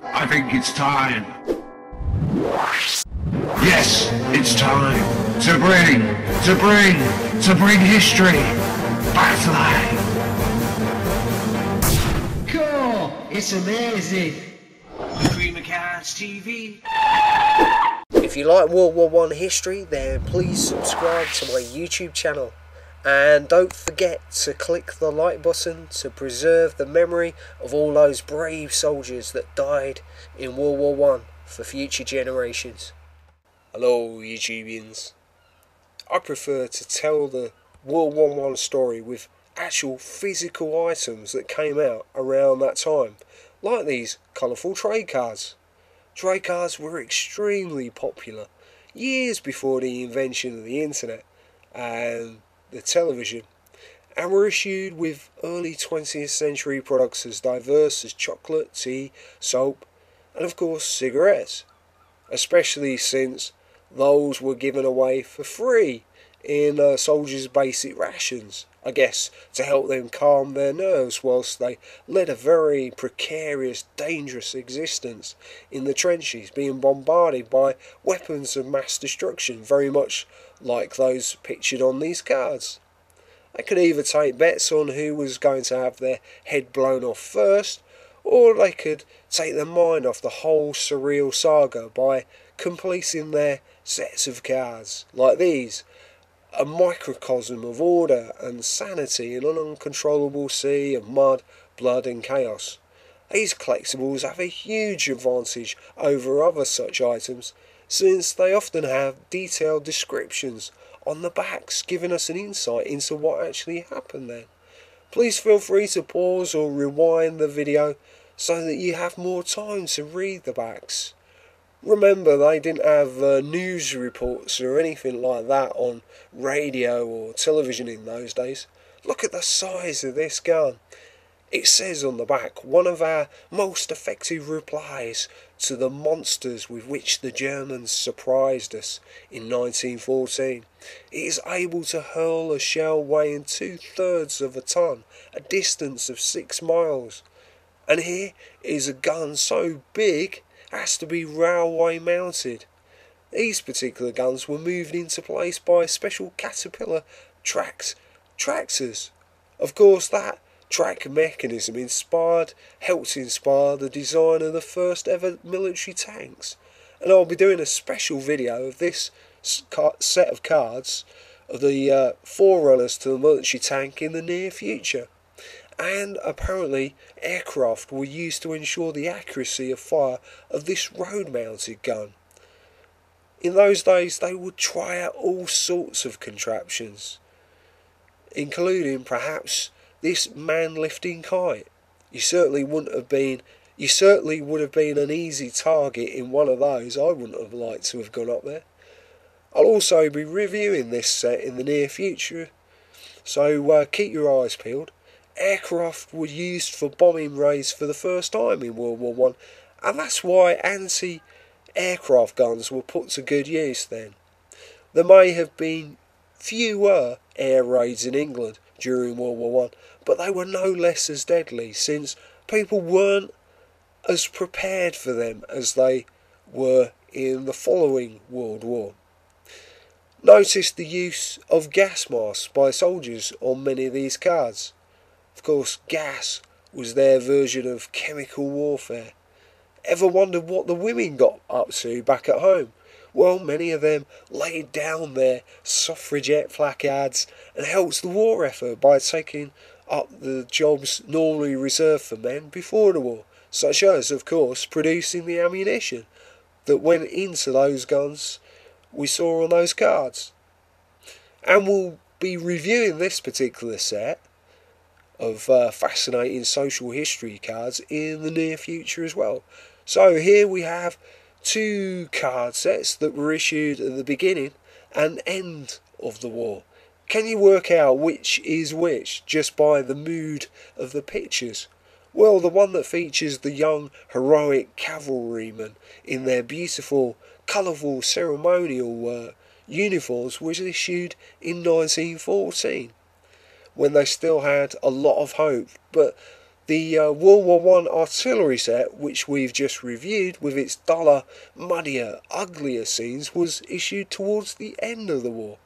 I think it's time. Yes, it's time to bring history back to life. Cool, it's amazing. Creamer Cats TV. If you like World War I history, then please subscribe to my YouTube channel. And don't forget to click the like button to preserve the memory of all those brave soldiers that died in World War I for future generations. Hello YouTubians. I prefer to tell the World War I story with actual physical items that came out around that time, like these colourful trade cards. Trade cards were extremely popular years before the invention of the internet and the television, and were issued with early 20th century products as diverse as chocolate, tea, soap, and of course cigarettes, especially since those were given away for free in soldiers' basic rations, I guess to help them calm their nerves whilst they led a very precarious, dangerous existence in the trenches, being bombarded by weapons of mass destruction, very much like those pictured on these cards. They could either take bets on who was going to have their head blown off first, or they could take their mind off the whole surreal saga by completing their sets of cards, like these, a microcosm of order and sanity in an uncontrollable sea of mud, blood and chaos. These collectibles have a huge advantage over other such items, since they often have detailed descriptions on the backs, giving us an insight into what actually happened there. Please feel free to pause or rewind the video so that you have more time to read the backs. Remember, they didn't have news reports or anything like that on radio or television in those days. Look at the size of this gun. It says on the back, one of our most effective replies to the monsters with which the Germans surprised us in 1914. It is able to hurl a shell weighing 2/3 of a ton, a distance of 6 miles. And here is a gun so big has to be railway mounted. These particular guns were moved into place by special Caterpillar tractors. Of course, that track mechanism helped inspire the design of the first ever military tanks. And I'll be doing a special video of this set of cards of the forerunners to the military tank in the near future. And apparently aircraft were used to ensure the accuracy of fire of this road-mounted gun. In those days they would try out all sorts of contraptions, including perhaps this man-lifting kite. You certainly would have been an easy target in one of those. I wouldn't have liked to have gone up there. I'll also be reviewing this set in the near future, so keep your eyes peeled. Aircraft were used for bombing raids for the first time in World War I, and that's why anti-aircraft guns were put to good use then. There may have been fewer air raids in England during World War I, but they were no less as deadly, since people weren't as prepared for them as they were in the following World War. Notice the use of gas masks by soldiers on many of these cards. Of course, gas was their version of chemical warfare. Ever wondered what the women got up to back at home? Well, many of them laid down their suffragette placards and helped the war effort by taking up the jobs normally reserved for men before the war, such as, of course, producing the ammunition that went into those guns we saw on those cards. And we'll be reviewing this particular set of fascinating social history cards in the near future as well. So here we have two card sets that were issued at the beginning and end of the war. Can you work out which is which just by the mood of the pictures? Well, the one that features the young heroic cavalrymen in their beautiful, colourful ceremonial uniforms was issued in 1914. When they still had a lot of hope, but The World War One artillery set, which we've just reviewed with its duller, muddier, uglier scenes, was issued towards the end of the war,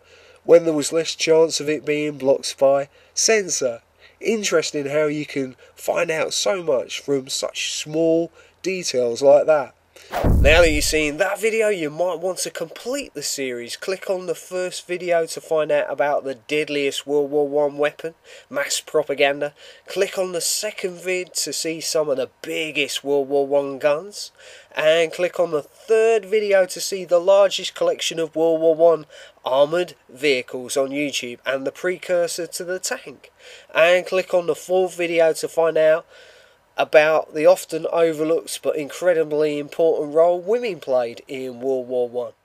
when there was less chance of it being blocked by censor. Interesting how you can find out so much from such small details like that. Now that you've seen that video, you might want to complete the series. Click on the first video to find out about the deadliest World War I weapon, mass propaganda. Click on the second vid to see some of the biggest World War I guns. And click on the third video to see the largest collection of World War I armoured vehicles on YouTube and the precursor to the tank. And click on the fourth video to find out about the often overlooked but incredibly important role women played in World War I.